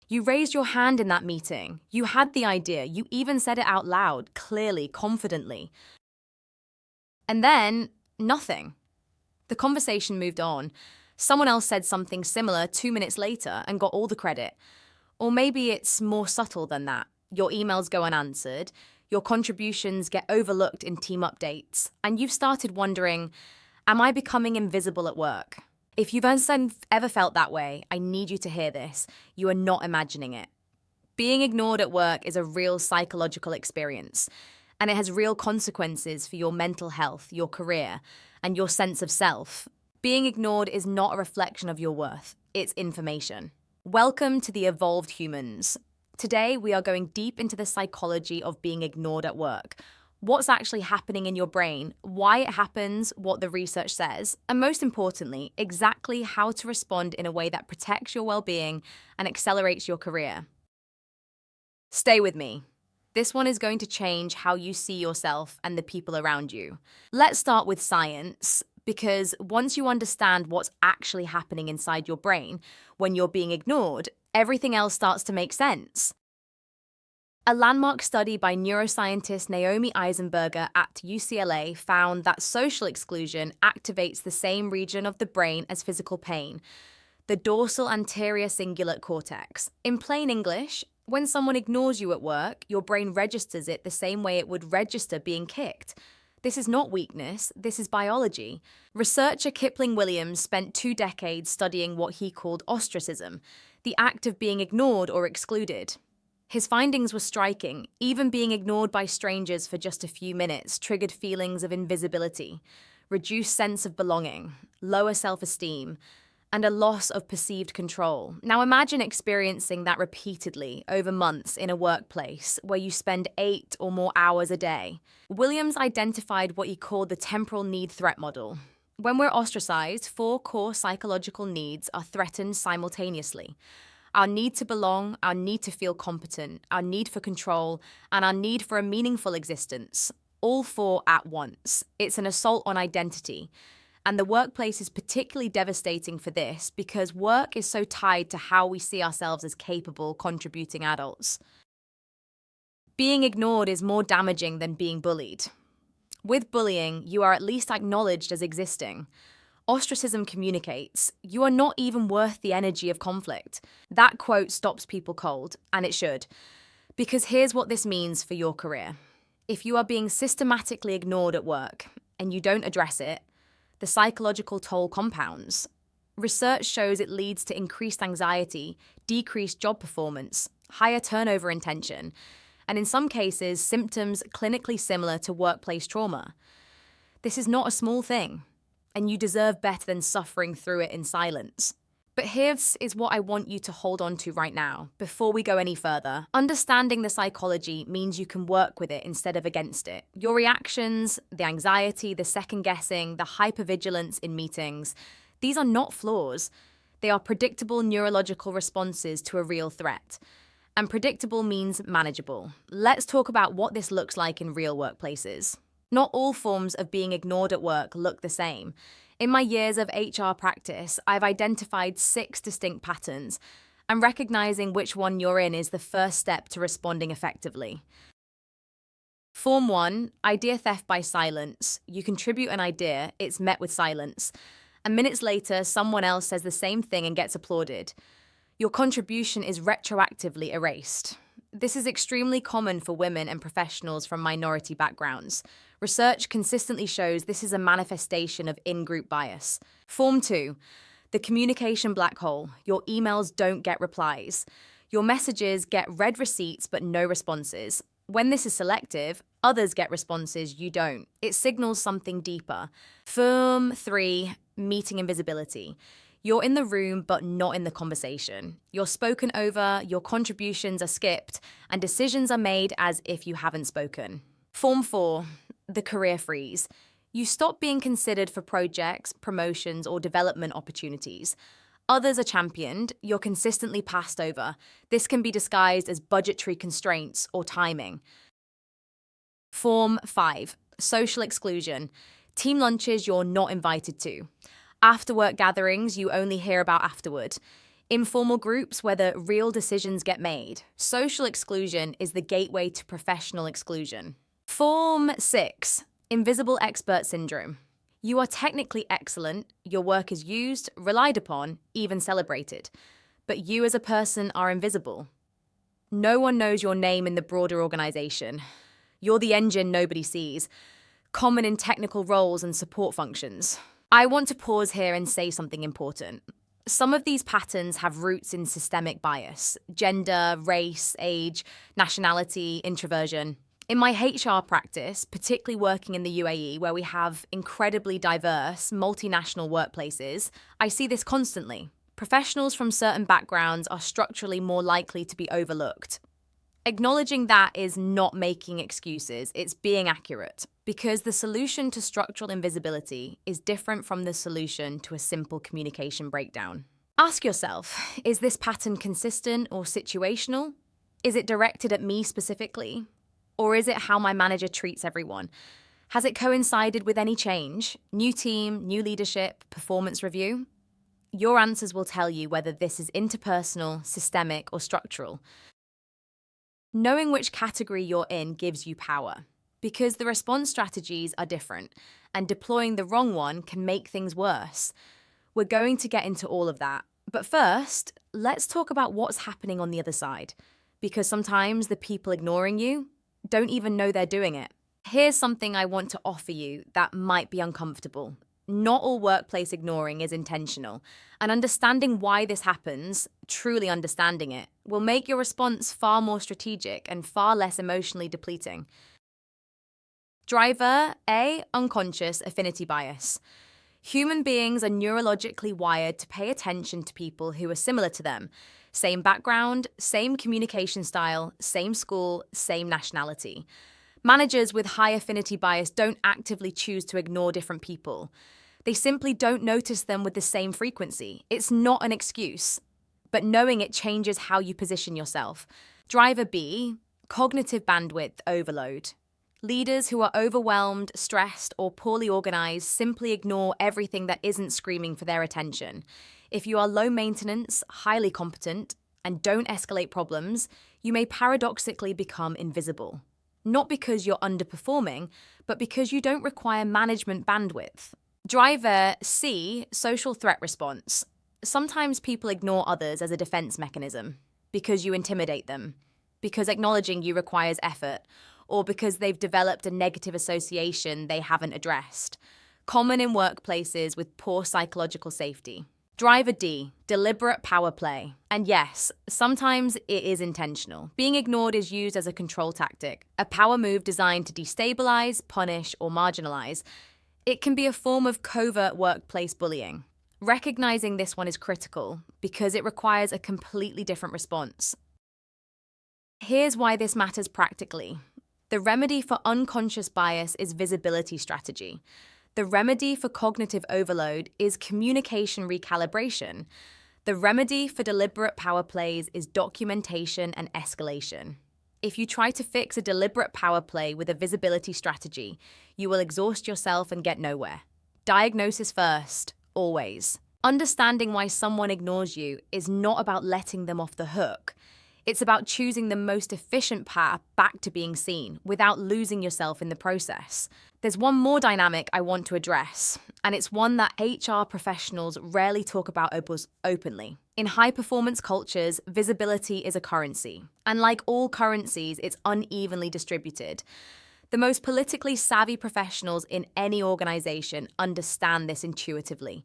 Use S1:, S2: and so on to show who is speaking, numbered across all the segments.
S1: You raised your hand in that meeting. You had the idea. You even said it out loud, clearly, confidently. And then, nothing. The conversation moved on. Someone else said something similar 2 minutes later and got all the credit. Or maybe it's more subtle than that. Your emails go unanswered, your contributions get overlooked in team updates, and you've started wondering, am I becoming invisible at work? If you've ever felt that way, I need you to hear this. You are not imagining it. Being ignored at work is a real psychological experience, and it has real consequences for your mental health, your career, and your sense of self. Being ignored is not a reflection of your worth, it's information. Welcome to the Evolved Humans. Today, we are going deep into the psychology of being ignored at work. What's actually happening in your brain, why it happens, what the research says, and most importantly, exactly how to respond in a way that protects your well-being and accelerates your career. Stay with me. This one is going to change how you see yourself and the people around you. Let's start with science, because once you understand what's actually happening inside your brain when you're being ignored, everything else starts to make sense. A landmark study by neuroscientist Naomi Eisenberger at UCLA found that social exclusion activates the same region of the brain as physical pain, the dorsal anterior cingulate cortex. In plain English, when someone ignores you at work, your brain registers it the same way it would register being kicked. This is not weakness, this is biology. Researcher Kipling Williams spent 2 decades studying what he called ostracism, the act of being ignored or excluded. His findings were striking. Even being ignored by strangers for just a few minutes triggered feelings of invisibility, reduced sense of belonging, lower self-esteem, and a loss of perceived control. Now imagine experiencing that repeatedly over months in a workplace where you spend 8 or more hours a day. Williams identified what he called the temporal need-threat model. When we're ostracized, 4 core psychological needs are threatened simultaneously. Our need to belong, our need to feel competent, our need for control, and our need for a meaningful existence, all 4 at once. It's an assault on identity. And the workplace is particularly devastating for this because work is so tied to how we see ourselves as capable, contributing adults. Being ignored is more damaging than being bullied. With bullying, you are at least acknowledged as existing. Ostracism communicates, you are not even worth the energy of conflict. That quote stops people cold, and it should. Because here's what this means for your career. If you are being systematically ignored at work, and you don't address it, the psychological toll compounds. Research shows it leads to increased anxiety, decreased job performance, higher turnover in tension, and in some cases, symptoms clinically similar to workplace trauma. This is not a small thing, and you deserve better than suffering through it in silence. But here's what I want you to hold on to right now, before we go any further. Understanding the psychology means you can work with it instead of against it. Your reactions, the anxiety, the second-guessing, the hypervigilance in meetings, these are not flaws. They are predictable neurological responses to a real threat. And predictable means manageable. Let's talk about what this looks like in real workplaces. Not all forms of being ignored at work look the same. In my years of HR practice, I've identified 6 distinct patterns, and recognizing which one you're in is the first step to responding effectively. Form 1, idea theft by silence. You contribute an idea, it's met with silence. And minutes later, someone else says the same thing and gets applauded. Your contribution is retroactively erased. This is extremely common for women and professionals from minority backgrounds. Research consistently shows this is a manifestation of in-group bias. Form 2, the communication black hole. Your emails don't get replies. Your messages get read receipts but no responses. When this is selective, others get responses you don't. It signals something deeper. Form 3, meeting invisibility. You're in the room but not in the conversation. You're spoken over, your contributions are skipped, and decisions are made as if you haven't spoken. Form 4, the career freeze. You stop being considered for projects, promotions, or development opportunities. Others are championed, you're consistently passed over. This can be disguised as budgetary constraints or timing. Form 5, social exclusion. Team lunches you're not invited to. After-work gatherings you only hear about afterward. Informal groups where the real decisions get made. Social exclusion is the gateway to professional exclusion. Form 6. Invisible expert syndrome. You are technically excellent, your work is used, relied upon, even celebrated. But you as a person are invisible. No one knows your name in the broader organization. You're the engine nobody sees, common in technical roles and support functions. I want to pause here and say something important. Some of these patterns have roots in systemic bias: gender, race, age, nationality, introversion. In my HR practice, particularly working in the UAE, where we have incredibly diverse, multinational workplaces, I see this constantly. Professionals from certain backgrounds are structurally more likely to be overlooked. Acknowledging that is not making excuses, it's being accurate, because the solution to structural invisibility is different from the solution to a simple communication breakdown. Ask yourself, is this pattern consistent or situational? Is it directed at me specifically? Or is it how my manager treats everyone? Has it coincided with any change? New team, new leadership, performance review? Your answers will tell you whether this is interpersonal, systemic, or structural. Knowing which category you're in gives you power, because the response strategies are different, and deploying the wrong one can make things worse. We're going to get into all of that. But first, let's talk about what's happening on the other side, because sometimes the people ignoring you don't even know they're doing it. Here's something I want to offer you that might be uncomfortable. Not all workplace ignoring is intentional, and understanding why this happens, truly understanding it, will make your response far more strategic and far less emotionally depleting. Driver A. Unconscious affinity bias. Human beings are neurologically wired to pay attention to people who are similar to them. Same background, same communication style, same school, same nationality. Managers with high affinity bias don't actively choose to ignore different people. They simply don't notice them with the same frequency. It's not an excuse, but knowing it changes how you position yourself. Driver B, cognitive bandwidth overload. Leaders who are overwhelmed, stressed, or poorly organized simply ignore everything that isn't screaming for their attention. If you are low maintenance, highly competent, and don't escalate problems, you may paradoxically become invisible. Not because you're underperforming, but because you don't require management bandwidth. Driver C, social threat response. Sometimes people ignore others as a defense mechanism, because you intimidate them, because acknowledging you requires effort, or because they've developed a negative association they haven't addressed. Common in workplaces with poor psychological safety. Driver D, deliberate power play. And yes, sometimes it is intentional. Being ignored is used as a control tactic, a power move designed to destabilize, punish, or marginalize. It can be a form of covert workplace bullying. Recognizing this one is critical because it requires a completely different response. Here's why this matters practically. The remedy for unconscious bias is visibility strategy. The remedy for cognitive overload is communication recalibration. The remedy for deliberate power plays is documentation and escalation. If you try to fix a deliberate power play with a visibility strategy, you will exhaust yourself and get nowhere. Diagnosis first, always. Understanding why someone ignores you is not about letting them off the hook. It's about choosing the most efficient path back to being seen without losing yourself in the process. There's one more dynamic I want to address, and it's one that HR professionals rarely talk about openly. In high-performance cultures, visibility is a currency, and like all currencies, it's unevenly distributed. The most politically savvy professionals in any organization understand this intuitively.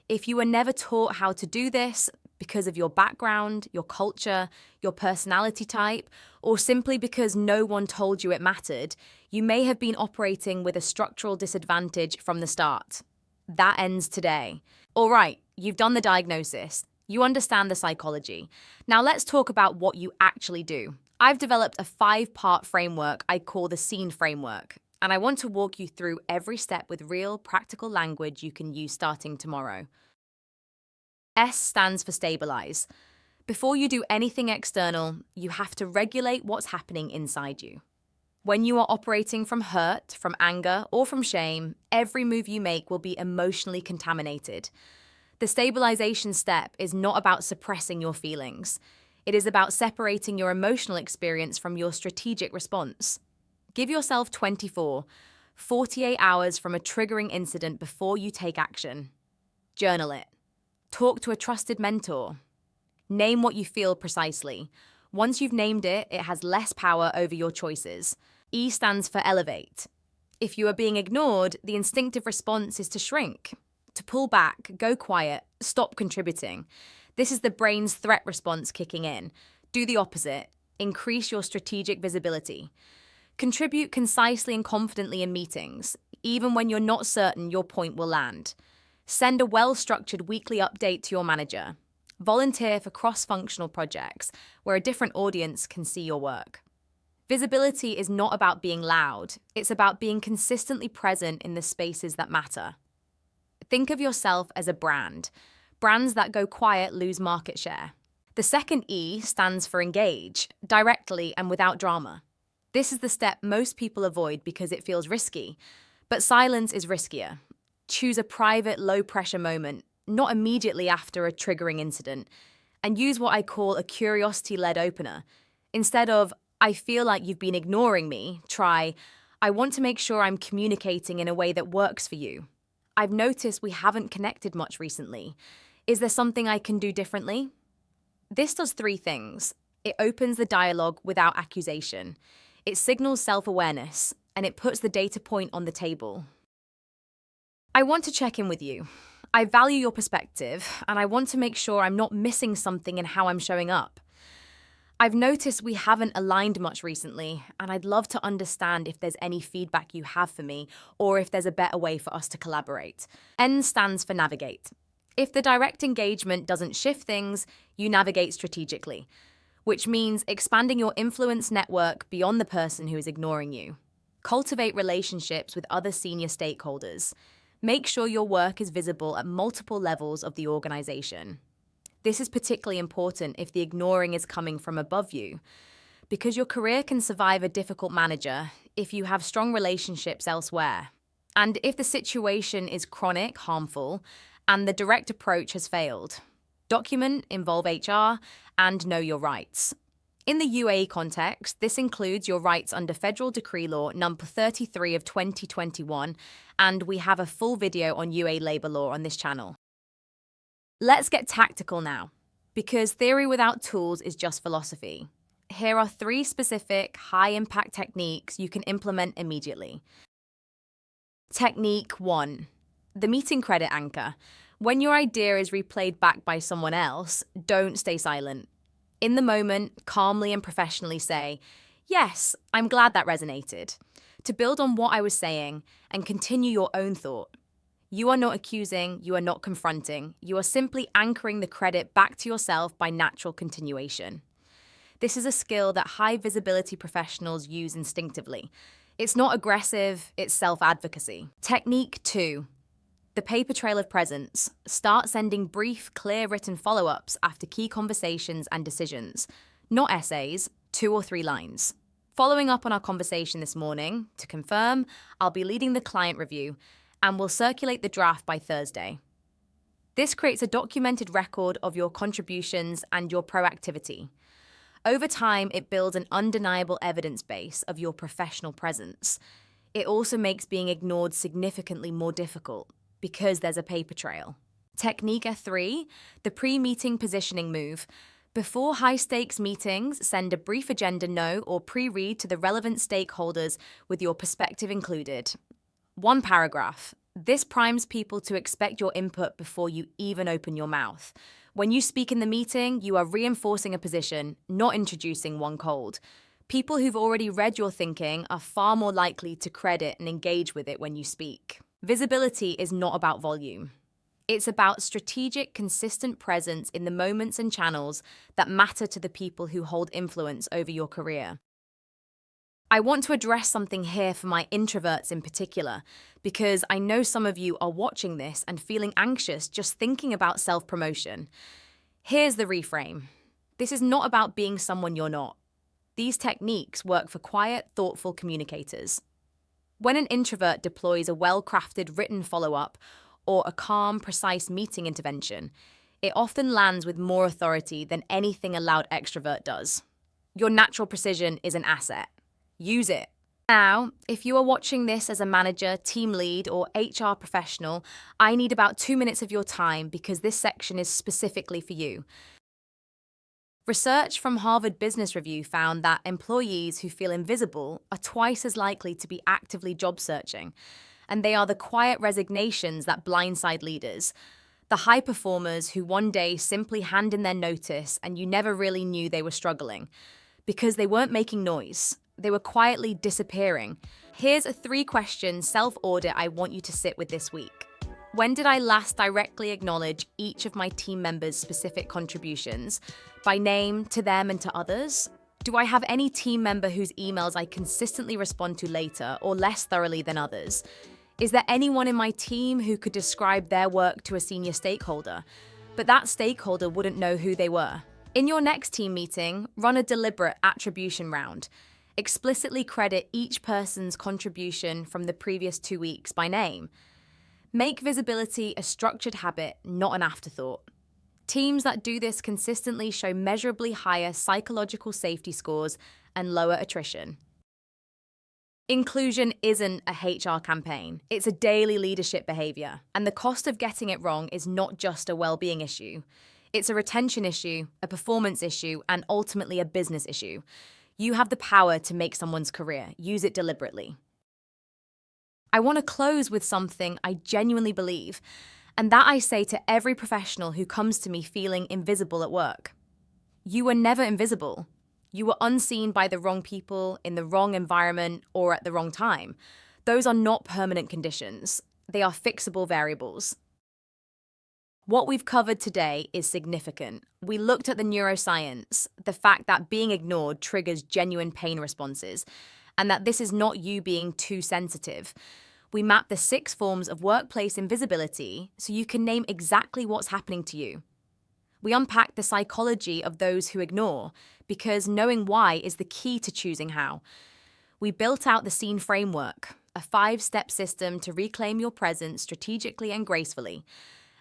S1: If you were never taught how to do this, because of your background, your culture, your personality type, or simply because no one told you it mattered, you may have been operating with a structural disadvantage from the start. That ends today. All right, you've done the diagnosis. You understand the psychology. Now let's talk about what you actually do. I've developed a 5-part framework I call the SCENE framework, and I want to walk you through every step with real, practical language you can use starting tomorrow. S stands for stabilize. Before you do anything external, you have to regulate what's happening inside you. When you are operating from hurt, from anger, or from shame, every move you make will be emotionally contaminated. The stabilization step is not about suppressing your feelings. It is about separating your emotional experience from your strategic response. Give yourself 48 hours from a triggering incident before you take action. Journal it. Talk to a trusted mentor. Name what you feel precisely. Once you've named it, it has less power over your choices. E stands for elevate. If you are being ignored, the instinctive response is to shrink, to pull back, go quiet, stop contributing. This is the brain's threat response kicking in. Do the opposite. Increase your strategic visibility. Contribute concisely and confidently in meetings, even when you're not certain your point will land. Send a well-structured weekly update to your manager. Volunteer for cross-functional projects where a different audience can see your work. Visibility is not about being loud. It's about being consistently present in the spaces that matter. Think of yourself as a brand. Brands that go quiet lose market share. The second E stands for engage, directly and without drama. This is the step most people avoid because it feels risky. But silence is riskier. Choose a private, low-pressure moment, not immediately after a triggering incident, and use what I call a curiosity-led opener. Instead of, I feel like you've been ignoring me, try, I want to make sure I'm communicating in a way that works for you. I've noticed we haven't connected much recently. Is there something I can do differently? This does three things. It opens the dialogue without accusation. It signals self-awareness, and it puts the data point on the table. I want to check in with you. I value your perspective, and I want to make sure I'm not missing something in how I'm showing up. I've noticed we haven't aligned much recently, and I'd love to understand if there's any feedback you have for me or if there's a better way for us to collaborate. N stands for navigate. If the direct engagement doesn't shift things, you navigate strategically, which means expanding your influence network beyond the person who is ignoring you. Cultivate relationships with other senior stakeholders. Make sure your work is visible at multiple levels of the organization. This is particularly important if the ignoring is coming from above you, because your career can survive a difficult manager if you have strong relationships elsewhere. And if the situation is chronic, harmful, and the direct approach has failed. Document, involve HR, and know your rights. In the UAE context, this includes your rights under Federal Decree Law number 33 of 2021, and we have a full video on UAE labour law on this channel. Let's get tactical now, because theory without tools is just philosophy. Here are 3 specific, high-impact techniques you can implement immediately. Technique 1. The meeting credit anchor. When your idea is replayed back by someone else, don't stay silent. In the moment, calmly and professionally say, yes, I'm glad that resonated, to build on what I was saying and continue your own thought. You are not accusing, you are not confronting, you are simply anchoring the credit back to yourself by natural continuation. This is a skill that high visibility professionals use instinctively. It's not aggressive, it's self-advocacy. Technique 2. The paper trail of presence. Start sending brief, clear written follow-ups after key conversations and decisions, not essays, 2 or 3 lines. Following up on our conversation this morning, to confirm, I'll be leading the client review and will circulate the draft by Thursday. This creates a documented record of your contributions and your proactivity. Over time, it builds an undeniable evidence base of your professional presence. It also makes being ignored significantly more difficult because there's a paper trail. Technique 3, the pre-meeting positioning move. Before high-stakes meetings, send a brief agenda note or pre-read to the relevant stakeholders with your perspective included. 1 paragraph. This primes people to expect your input before you even open your mouth. When you speak in the meeting, you are reinforcing a position, not introducing one cold. People who've already read your thinking are far more likely to credit and engage with it when you speak. Visibility is not about volume. It's about strategic, consistent presence in the moments and channels that matter to the people who hold influence over your career. I want to address something here for my introverts in particular, because I know some of you are watching this and feeling anxious just thinking about self-promotion. Here's the reframe. This is not about being someone you're not. These techniques work for quiet, thoughtful communicators. When an introvert deploys a well-crafted written follow-up, or a calm, precise meeting intervention, it often lands with more authority than anything a loud extrovert does. Your natural precision is an asset. Use it. Now, if you are watching this as a manager, team lead, or HR professional, I need about 2 minutes of your time because this section is specifically for you. Research from Harvard Business Review found that employees who feel invisible are twice as likely to be actively job searching, and they are the quiet resignations that blindside leaders. The high performers who one day simply hand in their notice and you never really knew they were struggling because they weren't making noise. They were quietly disappearing. Here's a 3-question self-audit I want you to sit with this week. When did I last directly acknowledge each of my team members' specific contributions, by name, to them and to others? Do I have any team member whose emails I consistently respond to later or less thoroughly than others? Is there anyone in my team who could describe their work to a senior stakeholder, but that stakeholder wouldn't know who they were? In your next team meeting, run a deliberate attribution round. Explicitly credit each person's contribution from the previous 2 weeks by name. Make visibility a structured habit, not an afterthought. Teams that do this consistently show measurably higher psychological safety scores and lower attrition. Inclusion isn't a HR campaign. It's a daily leadership behavior. And the cost of getting it wrong is not just a well-being issue. It's a retention issue, a performance issue, and ultimately a business issue. You have the power to make someone's career. Use it deliberately. I want to close with something I genuinely believe, and that I say to every professional who comes to me feeling invisible at work. You were never invisible. You were unseen by the wrong people, in the wrong environment, or at the wrong time. Those are not permanent conditions. They are fixable variables. What we've covered today is significant. We looked at the neuroscience, the fact that being ignored triggers genuine pain responses, and that this is not you being too sensitive. We mapped the 6 forms of workplace invisibility so you can name exactly what's happening to you. We unpacked the psychology of those who ignore, because knowing why is the key to choosing how. We built out the SCENE framework, a 5-step system to reclaim your presence strategically and gracefully.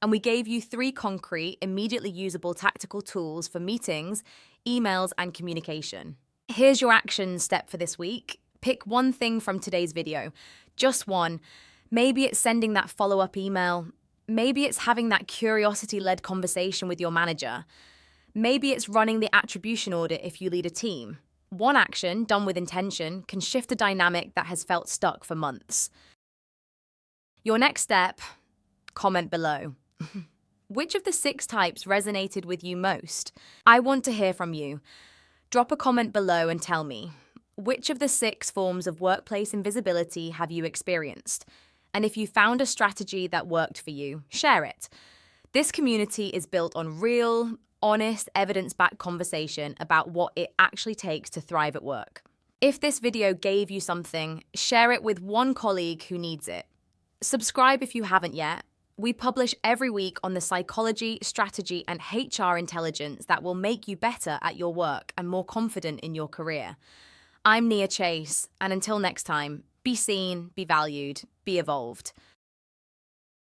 S1: And we gave you 3 concrete, immediately usable tactical tools for meetings, emails, and communication. Here's your action step for this week. Pick one thing from today's video, just one. Maybe it's sending that follow-up email. Maybe it's having that curiosity-led conversation with your manager. Maybe it's running the attribution audit if you lead a team. One action, done with intention, can shift a dynamic that has felt stuck for months. Your next step, comment below. Which of the 6 types resonated with you most? I want to hear from you. Drop a comment below and tell me, which of the 6 forms of workplace invisibility have you experienced? And if you found a strategy that worked for you, share it. This community is built on real, honest, evidence-backed conversation about what it actually takes to thrive at work. If this video gave you something, share it with one colleague who needs it. Subscribe if you haven't yet. We publish every week on the psychology, strategy, and HR intelligence that will make you better at your work and more confident in your career. I'm Nia Chase, and until next time, be seen, be valued, be evolved.